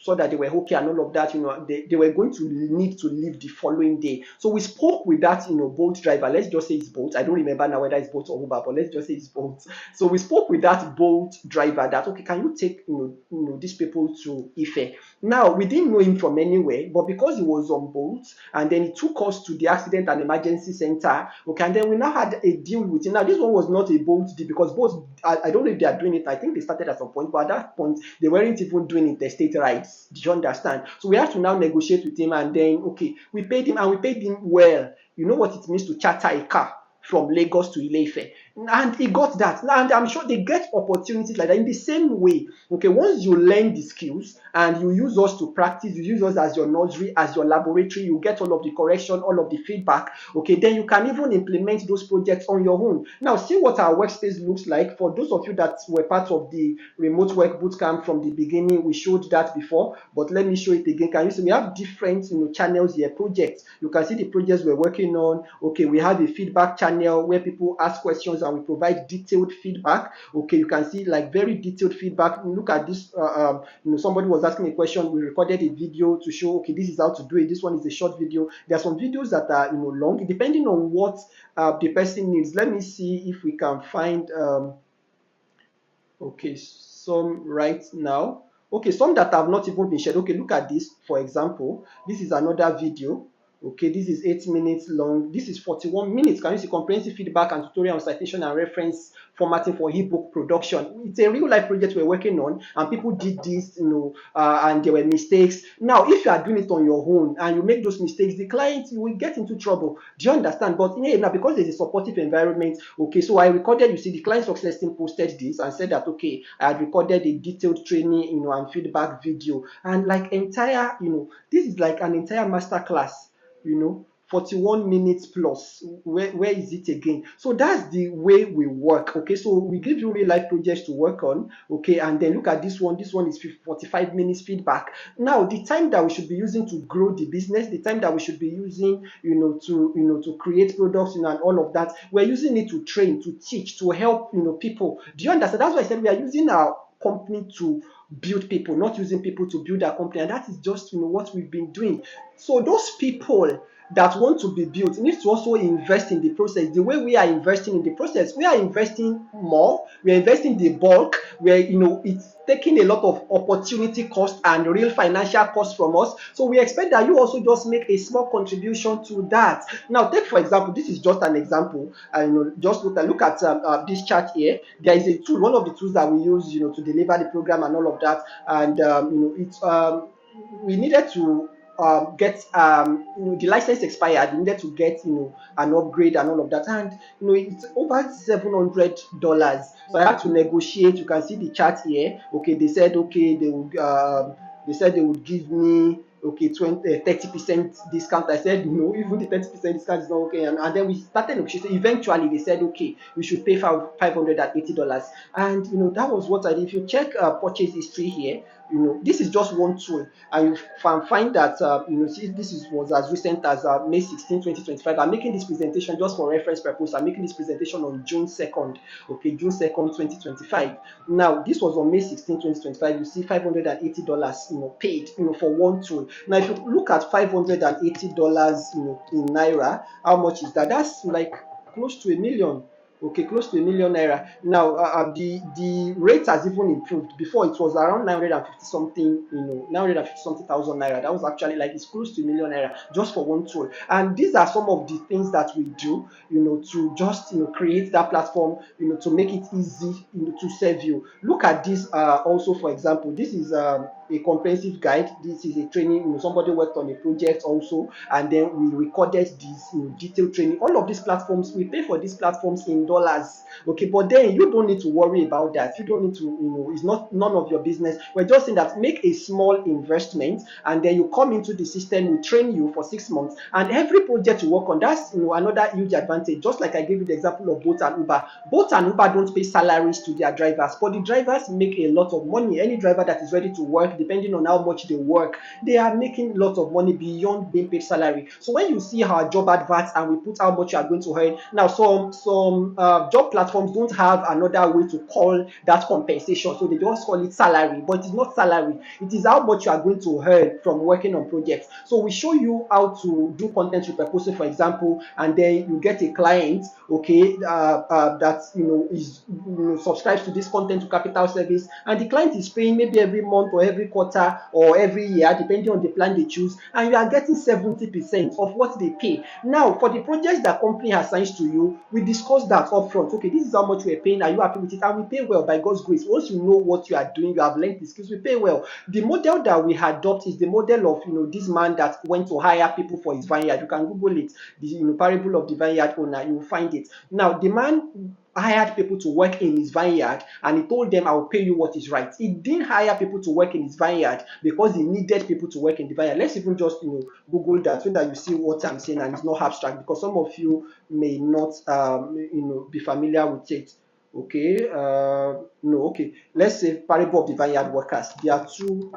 Speaker 1: saw that they were okay and all of that, they were going to need to leave the following day. So we spoke with that, Bolt driver. Let's just say it's Bolt. I don't remember now whether it's Bolt or Uber, but let's just say it's Bolt. So we spoke with that Bolt driver that, okay, can you take, these people to Ife? Now, we didn't know him from anywhere, but because he was on Bolt, and then he took us to the accident and emergency center, okay, and then we now had a deal with him. Now, this one was not a Bolt deal because both, I don't know if they are doing it. I think they started at some point, but at that point, they weren't even doing interstate rides. Do you understand? So we had to now negotiate with him, and then, okay, we paid him, and we paid him well. You know what it means to charter a car from Lagos to Ile-Ife. And he got that. And I'm sure they get opportunities like that in the same way. Okay, once you learn the skills and you use us to practice, you use us as your nursery, as your laboratory, you get all of the correction, all of the feedback. Okay, then you can even implement those projects on your own. Now, see what our workspace looks like. For those of you that were part of the remote work bootcamp from the beginning, we showed that before, but let me show it again. Can you see we have different channels here, projects. You can see the projects we're working on. Okay, we have a feedback channel where people ask questions and we provide detailed feedback. Okay, you can see like very detailed feedback. Look at this. Somebody was asking a question. We recorded a video to show, okay, this is how to do it. This one is a short video. There are some videos that are long, depending on what the person needs. Let me see if we can find okay, some right now. Okay, some that have not even been shared. Okay, look at this. For example, this is another video. Okay, this is 8 minutes long. This is 41 minutes. Can you see comprehensive feedback and tutorial on citation and reference formatting for ebook production? It's a real life project we're working on, and people did this, and there were mistakes. Now, if you are doing it on your own and you make those mistakes, the client will get into trouble. Do you understand? But now, because there's a supportive environment, okay, so I recorded, you see, the client success team posted this and said that, okay, I had recorded a detailed training, and feedback video, and like entire, this is like an entire masterclass, 41 minutes plus. Where is it again? So that's the way we work. Okay, so we give you real life projects to work on. Okay, and then look at this one. This one is 45 minutes feedback. Now, the time that we should be using to grow the business, the time that we should be using, to create products, and all of that, we're using it to train, to teach, to help, people. Do you understand? That's why I said we are using our company to build people, not using people to build our company. And that is just what we've been doing. So those people that want to be built need to also invest in the process. The way we are investing in the process, we are investing more, we are investing the bulk, where it's taking a lot of opportunity cost and real financial cost from us. So we expect that you also just make a small contribution to that. Now, take for example, this is just an example. Just look at this chart here. There is a tool, one of the tools that we use, to deliver the program and all of that. And we needed to get the license expired. We needed to get an upgrade and all of that, and it's over $700. So I had to negotiate. You can see the chart here. Okay, they said okay, they would give me okay 30% discount. I said no, even the 30% discount is not okay, and then we started negotiating. Eventually they said okay, we should pay $580, and that was what I did. If you check purchase history here, this is just one tool, and you can find that see, was as recent as May 16, 2025. I'm making this presentation just for reference purpose. I'm making this presentation on June 2nd, okay, June 2nd, 2025. Now, this was on May 16, 2025. You see $580, paid, for one tool. Now, if you look at $580, in Naira, how much is that? That's like close to 1 million. Okay, close to 1 million naira. Now, the rate has even improved. Before it was around 950 something, 950 something thousand naira. That was actually like it's close to 1 million naira just for one tool. And these are some of the things that we do, to just create that platform, to make it easy, to serve you. Look at this. Also, for example, this is a comprehensive guide. This is a training. Somebody worked on a project also, and then we recorded this detailed training. All of these platforms, we pay for these platforms in dollars. Okay, but then you don't need to worry about that. You don't need to, it's not none of your business. We're just saying that make a small investment, and then you come into the system. We train you for 6 months, and every project you work on, that's another huge advantage. Just like I gave you the example of Bolt and Uber. Bolt and Uber don't pay salaries to their drivers, but the drivers make a lot of money. Any driver that is ready to work, depending on how much they work, they are making lots of money beyond being paid salary. So when you see our job adverts and we put how much you are going to earn, now some job platforms don't have another way to call that compensation, so they just call it salary, but it's not salary. It is how much you are going to earn from working on projects. So we show you how to do content repurposing, for example, and then you get a client, okay, that is subscribes to this content to capital service, and the client is paying maybe every month or every quarter or every year, depending on the plan they choose, and you are getting 70% of what they pay. Now, for the projects that company assigns to you, we discuss that upfront. Okay, this is how much we are paying. Are you happy with it? And we pay well by God's grace. Once you know what you are doing, you have learned the skills, we pay well. The model that we adopt is the model of this man that went to hire people for his vineyard. You can Google it, the parable of the vineyard owner. You will find it. Now, the man hired people to work in his vineyard, and he told them, I will pay you what is right. He didn't hire people to work in his vineyard because he needed people to work in the vineyard. Let's even just Google that so that you see what I'm saying and it's not abstract, because some of you may not be familiar with it. Okay, no, okay. Let's say parable of the vineyard workers. There are two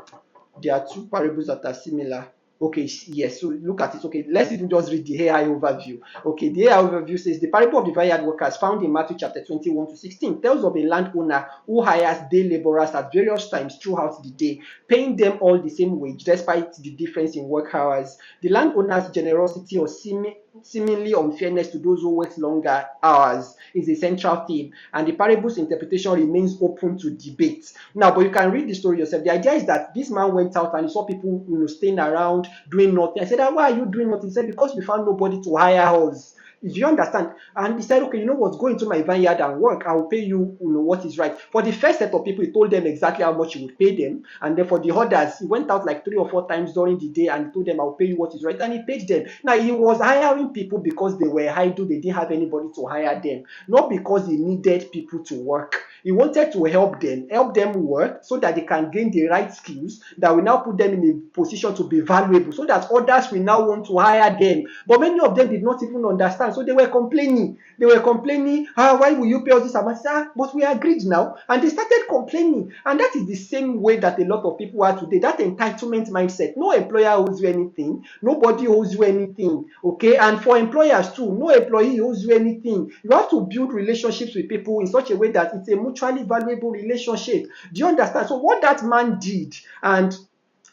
Speaker 1: parables that are similar. Okay, yes, so look at it. Okay, let's even just read the AI overview. Okay, the AI overview says the parable of the vineyard workers found in Matthew chapter 21 to 16 tells of a landowner who hires day laborers at various times throughout the day, paying them all the same wage despite the difference in work hours. The landowner's generosity or seemingly unfairness to those who work longer hours is a central theme, and the parable's interpretation remains open to debate. Now, but you can read the story yourself. The idea is that this man went out and he saw people, staying around doing nothing. I said, why are you doing nothing? He said, because we found nobody to hire us. If you understand, and he said, okay, you know what, go into my vineyard and work. I will pay you, what is right. For the first set of people, he told them exactly how much he would pay them, and then for the others, he went out like 3 or 4 times during the day and he told them, I'll pay you what is right, and he paid them. Now, he was hiring people because they were idle, they didn't have anybody to hire them, not because he needed people to work. He wanted to help them work so that they can gain the right skills that will now put them in a position to be valuable, so that others will now want to hire them. But many of them did not even understand, so they were complaining. Why will you pay us this amount? But we agreed now, and they started complaining. And that is the same way that a lot of people are today. That entitlement mindset. No employer owes you anything. Nobody owes you anything. Okay, and for employers too, no employee owes you anything. You have to build relationships with people in such a way that it's a mutually valuable relationship. Do you understand? So what that man did, and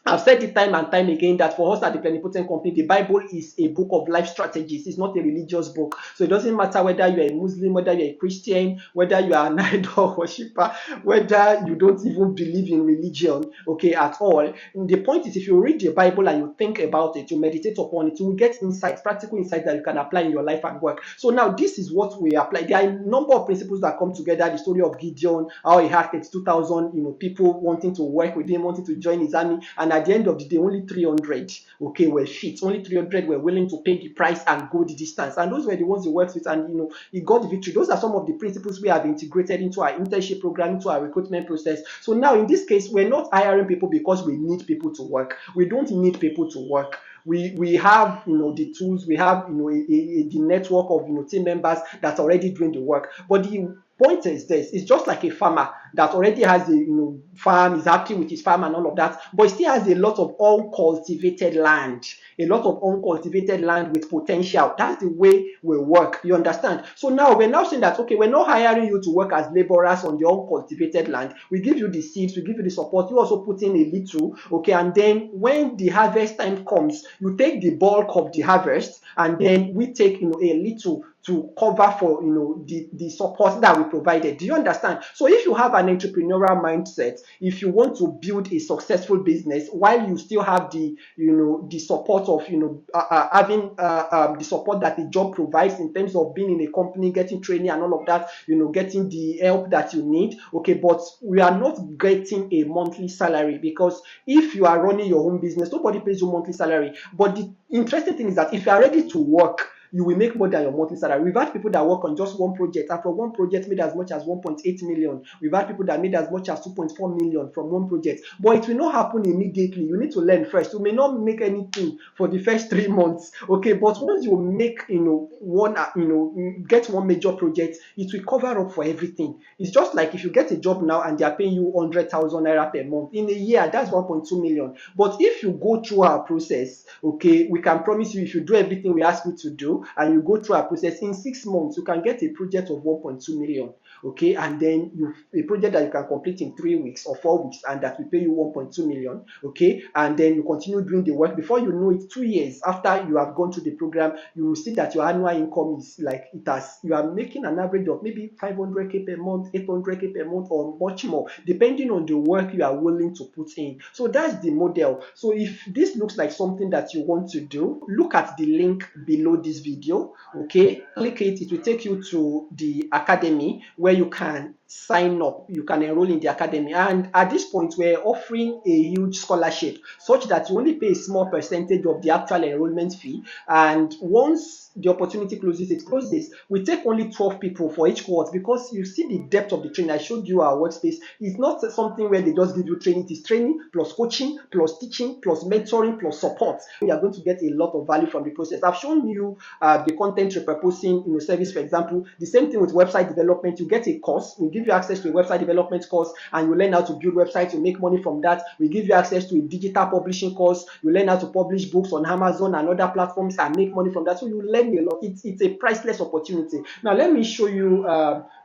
Speaker 1: I've said it time and time again that for us at the Plenipotent Company, the Bible is a book of life strategies. It's not a religious book. So it doesn't matter whether you're a Muslim, whether you're a Christian, whether you are an idol worshiper, whether you don't even believe in religion, okay, at all. And the point is, if you read the Bible and you think about it, you meditate upon it, you will get insights, practical insights that you can apply in your life and work. So now this is what we apply. There are a number of principles that come together. The story of Gideon, how he had 32,000, people wanting to work with him, wanting to join his army, and at the end of the day, only 300, okay, were fit. Only 300 were willing to pay the price and go the distance. And those were the ones he worked with, and he got the victory. Those are some of the principles we have integrated into our internship program, into our recruitment process. So now in this case, we're not hiring people because we need people to work. We don't need people to work. We have the tools, we have the network of team members that's already doing the work. But the point is this: it's just like a farmer that already has a farm, is happy with his farm and all of that, but still has a lot of uncultivated land, with potential. That's the way we work. You understand? So now we're now saying that, okay, we're not hiring you to work as laborers on the uncultivated land. We give you the seeds, we give you the support, you also put in a little, okay, and then when the harvest time comes, you take the bulk of the harvest, and then we take a little to cover for the support that we provided. Do you understand? So if you have an entrepreneurial mindset, if you want to build a successful business while you still have the support of having the support that the job provides in terms of being in a company, getting training and all of that, getting the help that you need, okay, but we are not getting a monthly salary, because if you are running your own business, nobody pays you monthly salary. But the interesting thing is that if you are ready to work, you will make more than your monthly salary. We've had people that work on just one project, and from one project made as much as 1.8 million. We've had people that made as much as 2.4 million from one project. But it will not happen immediately. You need to learn first. You may not make anything for the first 3 months, okay? But once you make, get one major project, it will cover up for everything. It's just like if you get a job now and they are paying you 100,000 naira per month. In a year, that's 1.2 million. But if you go through our process, okay, we can promise you, if you do everything we ask you to do, and you go through our process, in 6 months you can get a project of 1.2 million, okay, and then a project that you can complete in 3 weeks or 4 weeks, and that will pay you 1.2 million, okay, and then you continue doing the work. Before you know it, 2 years after you have gone through the program, you will see that your annual income is like, you are making an average of maybe 500k per month, 800k per month, or much more, depending on the work you are willing to put in. So that's the model. So if this looks like something that you want to do, look at the link below this video, okay, click it. It will take you to the academy where you can sign up, you can enroll in the academy. And at this point, we're offering a huge scholarship such that you only pay a small percentage of the actual enrollment fee, and once the opportunity closes, it closes. We take only 12 people for each cohort, because you see the depth of the training. I showed you our workspace. It's not something where they just give you training. It is training plus coaching plus teaching plus mentoring plus support. You are going to get a lot of value from the process. I've shown you the content repurposing service, for example. The same thing with website development. You get a course. We give you access to a website development course, and you learn how to build websites, you make money from that. We give you access to a digital publishing course, you learn how to publish books on Amazon and other platforms and make money from that. So you learn a lot. It's a priceless opportunity. Now let me show you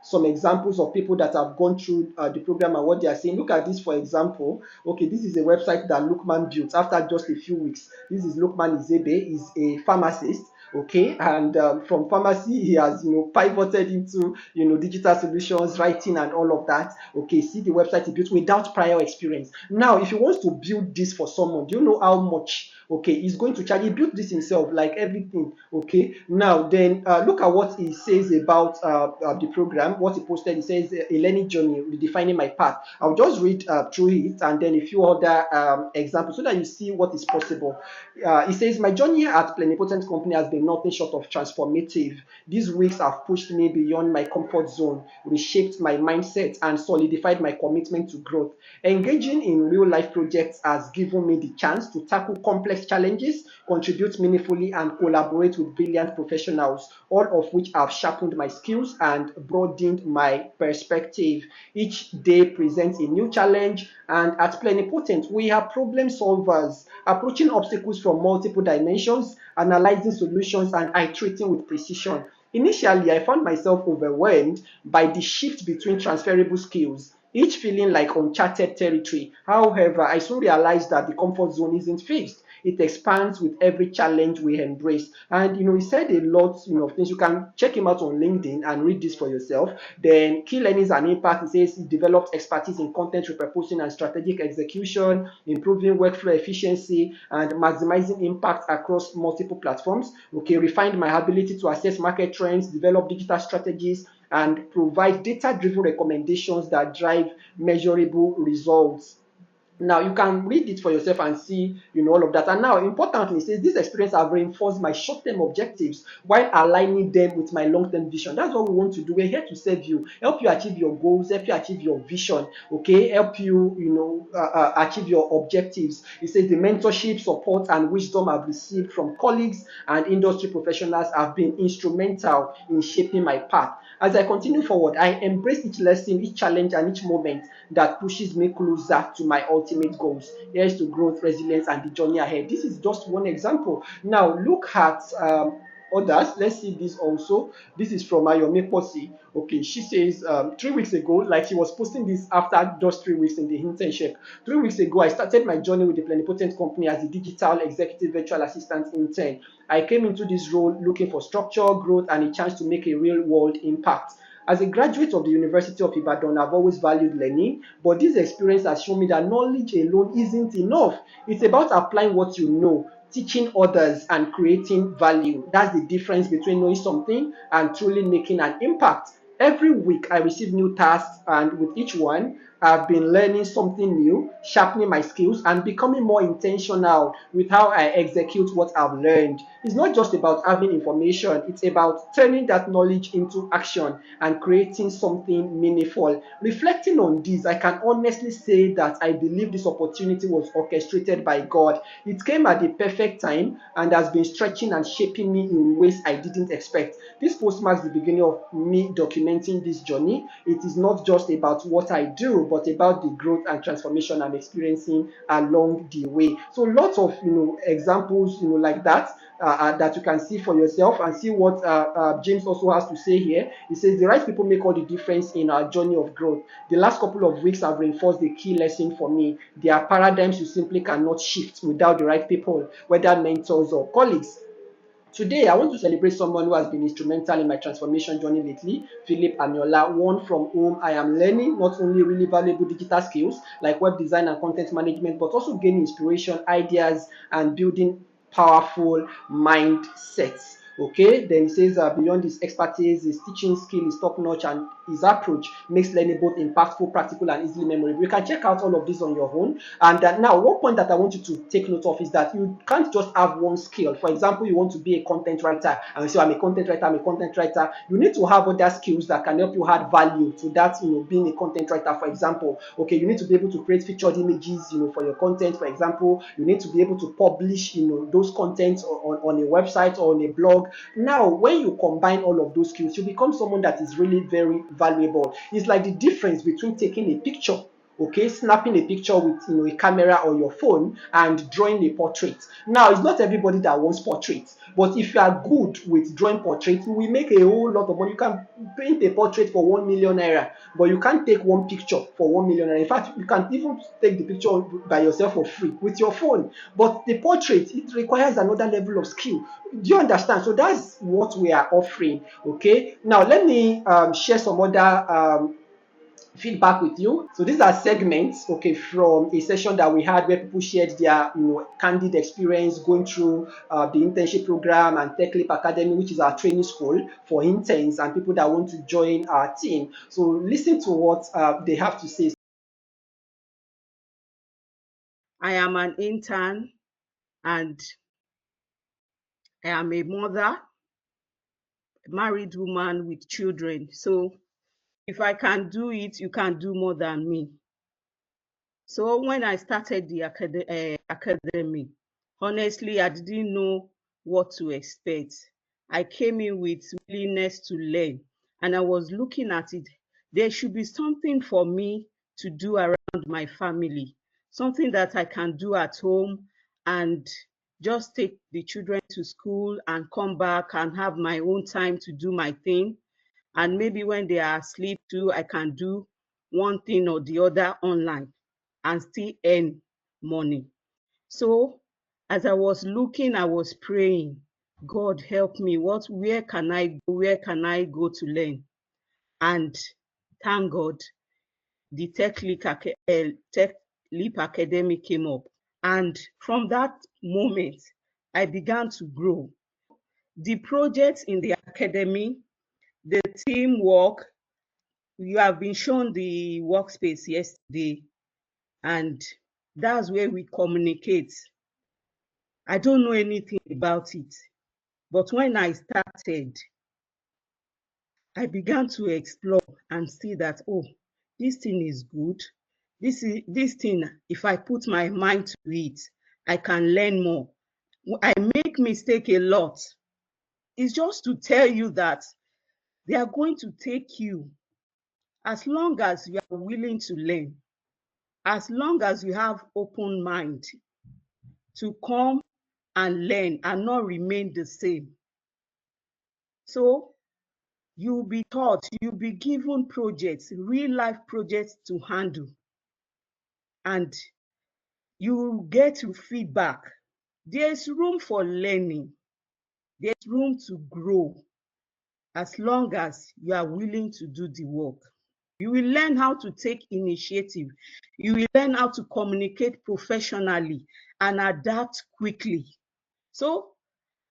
Speaker 1: some examples of people that have gone through the program and what they are saying. Look at this, for example. Okay, this is a website that Lukman built after just a few weeks. This is Lukman Izebe. He's a pharmacist. Okay, and from pharmacy he has pivoted into digital solutions, writing, and all of that. Okay, see the website he built without prior experience. Now if he wants to build this for someone, do you know how much he's going to charge? He built this himself, like everything. Okay, now then look at what he says about the program. What he posted, he says a learning journey redefining my path. I'll just read through it and then a few other examples so that you see what is possible. He says, my journey at Plenipotent Company has been nothing short of transformative. These weeks have pushed me beyond my comfort zone, reshaped my mindset, and solidified my commitment to growth. Engaging in real-life projects has given me the chance to tackle complex challenges, contribute meaningfully, and collaborate with brilliant professionals, all of which have sharpened my skills and broadened my perspective. Each day presents a new challenge, and at Plenipotent, we are problem solvers, approaching obstacles from multiple dimensions, analyzing solutions, and iterating with precision. Initially, I found myself overwhelmed by the shift between transferable skills, each feeling like uncharted territory. However, I soon realized that the comfort zone isn't fixed. It expands with every challenge we embrace. And he said a lot of things. You can check him out on LinkedIn and read this for yourself. Then key learnings and impact. He says he developed expertise in content repurposing and strategic execution, improving workflow efficiency, and maximizing impact across multiple platforms. Okay, refined my ability to assess market trends, develop digital strategies, and provide data-driven recommendations that drive measurable results. Now you can read it for yourself and see all of that. And now importantly, it says this experience have reinforced my short-term objectives while aligning them with my long-term vision. That's what we want to do. We're here to serve you, help you achieve your goals, help you achieve your vision, okay, help you achieve your objectives. It says the mentorship, support, and wisdom I've received from colleagues and industry professionals have been instrumental in shaping my path. As I continue forward, I embrace each lesson, each challenge, and each moment that pushes me closer to my ultimate goals. Here's to growth, resilience, and the journey ahead. This is just one example. Now, look at others. Let's see this also. This is from Ayomi Posi. Okay, she says 3 weeks ago, like she was posting this after just 3 weeks in the internship. 3 weeks ago, I started my journey with the Plenipotent Company as a digital executive virtual assistant intern. I came into this role looking for structure, growth, and a chance to make a real-world impact. As a graduate of the University of Ibadan, I've always valued learning, but this experience has shown me that knowledge alone isn't enough. It's about applying what you know, teaching others, and creating value. That's the difference between knowing something and truly making an impact. Every week, I receive new tasks, and with each one, I've been learning something new, sharpening my skills, and becoming more intentional with how I execute what I've learned. It's not just about having information, it's about turning that knowledge into action and creating something meaningful. Reflecting on this, I can honestly say that I believe this opportunity was orchestrated by God. It came at the perfect time and has been stretching and shaping me in ways I didn't expect. This post marks the beginning of me documenting this journey. It is not just about what I do, but about the growth and transformation I'm experiencing along the way. So lots of examples like that that you can see for yourself and see what James also has to say here. He says the right people make all the difference in our journey of growth. The last couple of weeks have reinforced the key lesson for me. There are paradigms you simply cannot shift without the right people, whether mentors or colleagues. Today, I want to celebrate someone who has been instrumental in my transformation journey lately, Philip Amiola, one from whom I am learning not only really valuable digital skills like web design and content management, but also gaining inspiration, ideas, and building powerful mindsets. Okay, then he says beyond his expertise, his teaching skill is top notch, and his approach makes learning both impactful, practical, and easily memorable. You can check out all of this on your own. And now, one point that I want you to take note of is that you can't just have one skill. For example, you want to be a content writer, and you say, I'm a content writer. You need to have other skills that can help you add value to that, being a content writer. For example, okay, you need to be able to create featured images, for your content. For example, you need to be able to publish, those contents on a website or on a blog. work. Now, when you combine all of those skills, you become someone that is really very valuable. It's like the difference between taking a picture, okay, snapping a picture with a camera or your phone and drawing a portrait. Now, it's not everybody that wants portraits, but if you are good with drawing portraits, you will make a whole lot of money. You can paint a portrait for 1 million naira, but you can't take one picture for 1 million naira. In fact, you can even take the picture by yourself for free with your phone. But the portrait, it requires another level of skill. Do you understand? So that's what we are offering. Okay. Now let me share some other feedback with you. So these are segments, okay, from a session that we had where people shared their candid experience going through the internship program and Tech Leap Academy, which is our training school for interns and people that want to join our team. So listen to what they have to say.
Speaker 2: I am an intern and I am a mother, married woman with children. So if I can do it, you can do more than me. So when I started the academy, honestly, I didn't know what to expect. I came in with willingness to learn, and I was looking at it. There should be something for me to do around my family, something that I can do at home and just take the children to school and come back and have my own time to do my thing. And maybe when they are asleep too, I can do one thing or the other online and still earn money. So as I was looking, I was praying, God help me. Where can I go? Where can I go to learn? And thank God, the Tech Leap Academy came up. And from that moment, I began to grow. The projects in the academy, the teamwork, you have been shown the workspace yesterday, and that's where we communicate. I don't know anything about it, but when I started, I began to explore and see that, oh, this thing is good. This thing, if I put my mind to it, I can learn more. I make mistake a lot. It's just to tell you that they are going to take you as long as you are willing to learn, as long as you have open mind to come and learn and not remain the same. So you'll be taught, you'll be given projects, real life projects to handle, and you get feedback. There's room for learning, there's room to grow as long as you are willing to do the work. You will learn how to take initiative. You will learn how to communicate professionally and adapt quickly. So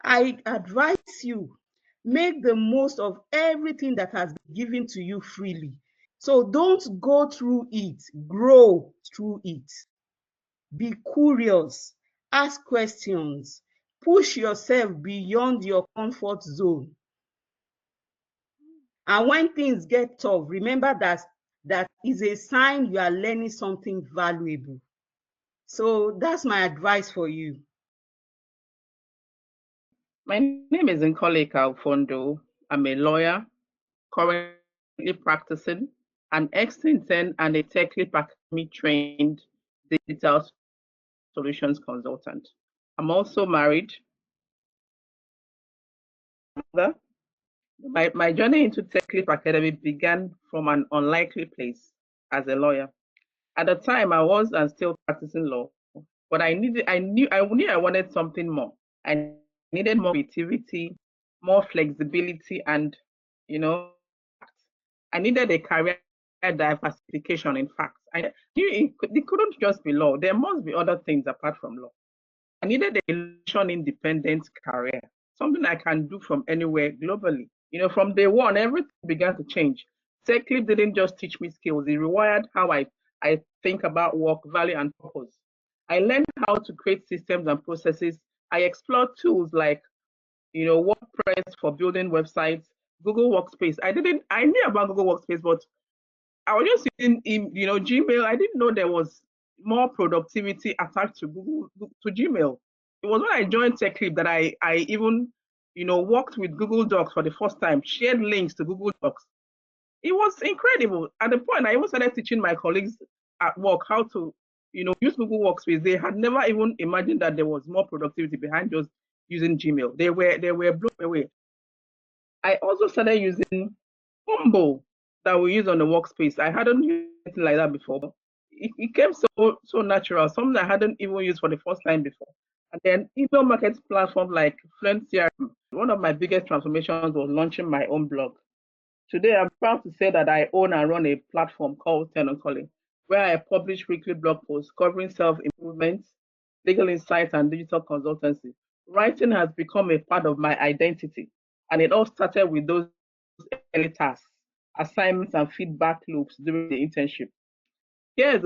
Speaker 2: I advise you, make the most of everything that has been given to you freely. So don't go through it, grow through it. Be curious, ask questions, push yourself beyond your comfort zone. And when things get tough, remember that is a sign you are learning something valuable. So that's my advice for you.
Speaker 3: My name is Nkoleka Ufondo. I'm a lawyer, currently practicing, an ex-intern and a Tech Leap Academy trained digital solutions consultant. I'm also married. My journey into Tech Leap Academy began from an unlikely place as a lawyer. At the time, I was and still practicing law, but I knew I wanted something more. I needed more creativity, more flexibility, and I needed a career diversification. In fact, I knew it couldn't just be law. There must be other things apart from law. I needed a independent career, something I can do from anywhere globally. From day one, everything began to change. TechLeap didn't just teach me skills, it rewired how I think about work, value, and purpose. I learned how to create systems and processes. I explored tools like, WordPress for building websites, Google Workspace. I knew about Google Workspace, but I was just using, Gmail. I didn't know there was more productivity attached to Google to Gmail. It was when I joined TechLeap that I even, worked with Google Docs for the first time, shared links to Google Docs. It was incredible. At the point, I even started teaching my colleagues at work how to, use Google Workspace. They had never even imagined that there was more productivity behind just using Gmail. They were blown away. I also started using Humble that we use on the workspace. I hadn't used anything like that before. It came so natural, something I hadn't even used for the first time before. And then email marketing platform like Fluent CRM. One of my biggest transformations was launching my own blog. Today, I'm proud to say that I own and run a platform called Ten on Calling, where I publish weekly blog posts covering self-improvement, legal insights, and digital consultancy. Writing has become a part of my identity, and it all started with those early tasks, assignments, and feedback loops during the internship. Here's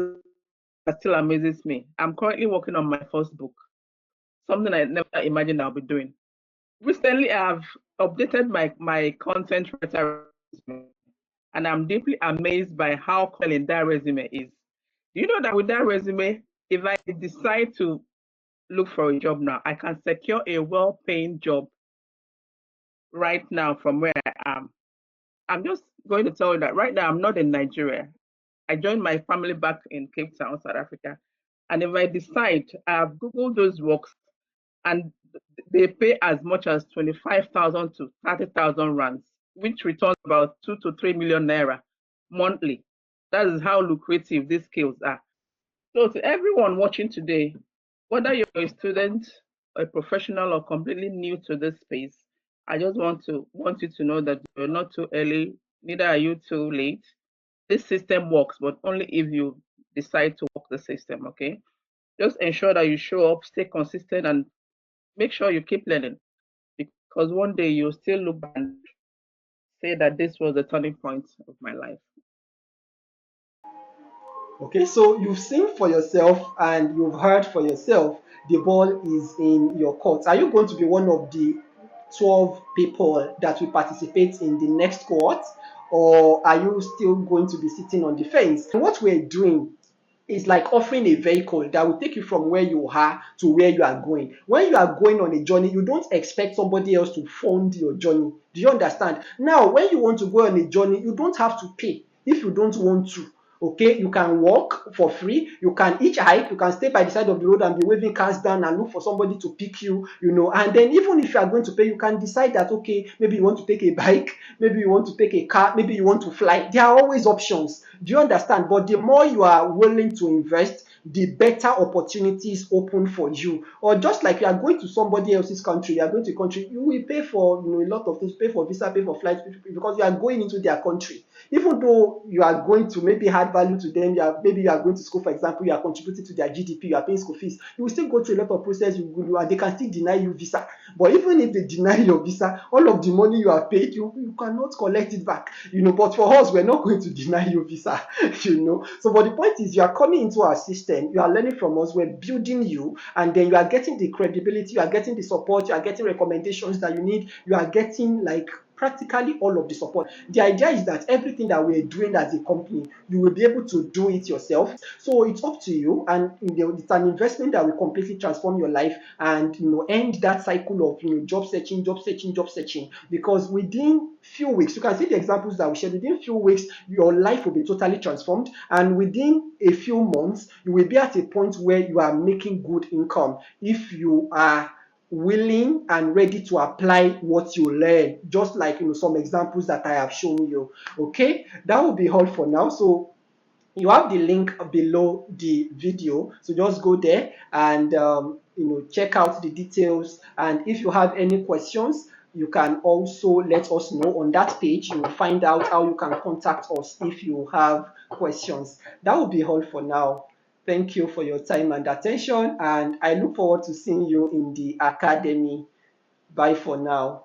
Speaker 3: that still amazes me. I'm currently working on my first book, something I never imagined I'll be doing. Recently, I've updated my content writer resume, and I'm deeply amazed by how compelling that resume is. Do you know that with that resume, if I decide to look for a job now, I can secure a well-paying job right now from where I am. I'm just going to tell you that right now I'm not in Nigeria. I joined my family back in Cape Town, South Africa. And if I decide, I've Googled those works and they pay as much as 25,000 to 30,000 rands, which returns about 2 to 3 million naira monthly. That is how lucrative these skills are. So to everyone watching today, whether you're a student, a professional, or completely new to this space, I just want you to know that you're not too early, neither are you too late. This system works, but only if you decide to work the system, okay? Just ensure that you show up, stay consistent, and make sure you keep learning because one day you'll still look back and say that this was the turning point of my life.
Speaker 1: Okay, so you've seen for yourself and you've heard for yourself. The ball is in your court. Are you going to be one of the 12 people that will participate in the next cohort, or are you still going to be sitting on the fence? And what we're doing is like offering a vehicle that will take you from where you are to where you are going. When you are going on a journey, you don't expect somebody else to fund your journey. Do you understand? Now, when you want to go on a journey, you don't have to pay if you don't want to. Okay, you can walk for free, you can hitchhike, you can stay by the side of the road and be waving cars down and look for somebody to pick you, and then even if you are going to pay, you can decide that, okay, maybe you want to take a bike, maybe you want to take a car, maybe you want to fly. There are always options. Do you understand? But the more you are willing to invest, the better opportunities open for you. Or just like you are going to somebody else's country, you are going to a country, you will pay for a lot of things, pay for visa, pay for flights, because you are going into their country. Even though you are going to maybe add value to them, maybe you are going to school, for example, you are contributing to their GDP, you are paying school fees, you will still go through a lot of process, and they can still deny you visa. But even if they deny your visa, all of the money you have paid, you cannot collect it back. But for us, we're not going to deny you visa. So, but the point is, you are coming into our system, you are learning from us, we're building you, and then you are getting the credibility, you are getting the support, you are getting recommendations that you need, you are getting like practically all of the support. The idea is that everything that we're doing as a company, you will be able to do it yourself. So it's up to you, and it's an investment that will completely transform your life and end that cycle of job searching, job searching, job searching. Because within few weeks, you can see the examples that we shared. Within few weeks, your life will be totally transformed, and within a few months, you will be at a point where you are making good income if you are willing and ready to apply what you learn, just like some examples that I have shown you. Okay, that will be all for now. So you have the link below the video, so just go there and check out the details, and if you have any questions, you can also let us know on that page. You will find out how you can contact us if you have questions. That will be all for now. Thank you for your time and attention, and I look forward to seeing you in the academy. Bye for now.